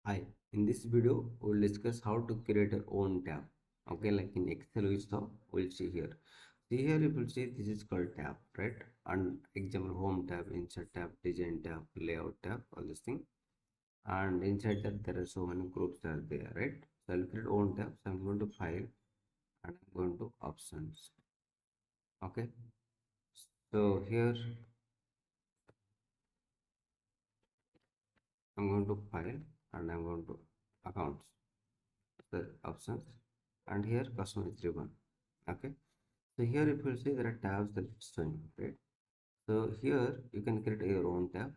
Hi, in this video, we'll discuss how to create our own tab. Okay, like in Excel, we saw, we'll see here. See here, you will see this is called tab, right? And example, home tab, insert tab, design tab, layout tab, all this thing. And inside that, there are so many groups are there, right? So I'll create own tab. So I'm going to file and I'm going to options. Okay. So here, I'm going to file and I'm going to accounts, the options, and here customize ribbon. Okay. So here if you see there are tabs that it's showing, right? So here you can create your own tab.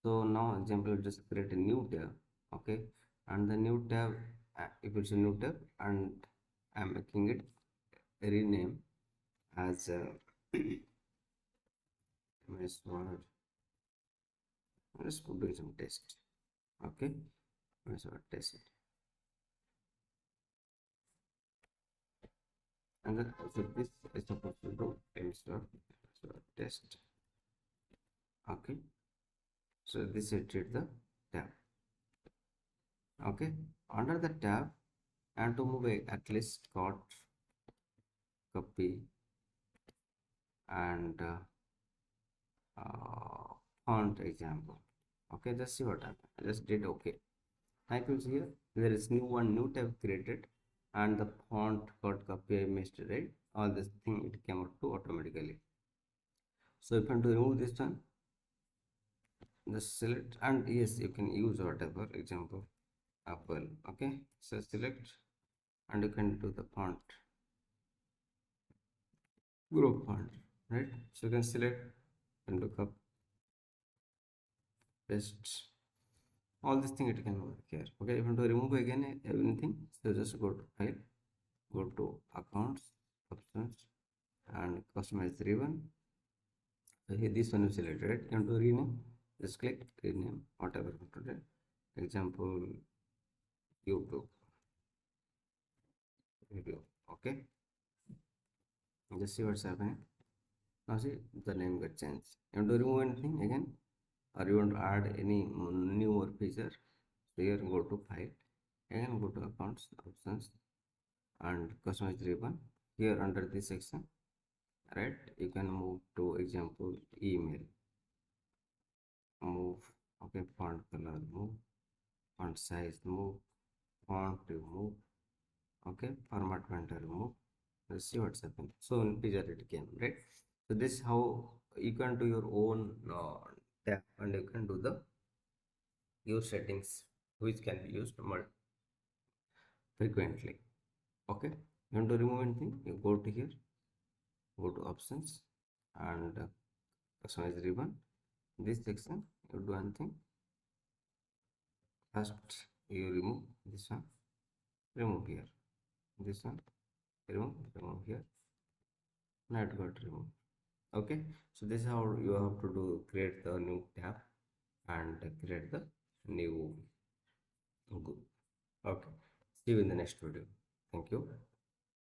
So now example just create a new tab, okay? And the new tab, if it's a new tab, and I'm making it rename as MS Word. Let's do some test, okay? MS Word test, and then so this is supposed to do MS Word test, okay? So this is the tab, okay? Under the tab and to move at least got copy and font example. Okay, just see what happened. I just did okay. I could see here there is new tab created and the font got copy I missed, right? All this thing it came out to automatically. So if you want to remove this one, just select, and yes, you can use whatever example Apple. Okay, so select and you can do the font group font, right? So you can select and look up paste all this thing, it can work here. Okay, if you want to remove again everything, so just go to file, go to accounts, options, and customize the ribbon. So here this one is selected, right? You want to rename, just click rename whatever you want to do. Example YouTube video. Okay, just see what's happening. Now see the name got changed. You want to remove anything again, or you want to add any newer feature? So here go to file, again go to accounts, options, and customize ribbon. Here under this section, right, you can move to example email, move, okay, font color move, font size move, font remove, okay, format vendor remove. Let's see what's happened. So in picture it came, right? So this is how you can do your own tab, and you can do the use settings which can be used more frequently. Okay, you want to remove anything, you go to here, go to options, and customize ribbon. This section you do one thing, first you remove this one, remove here, this one, remove here. Now it got removed. Okay, so this is how you have to do, create the new tab and create the new group. Okay, see you in the next video. Thank you.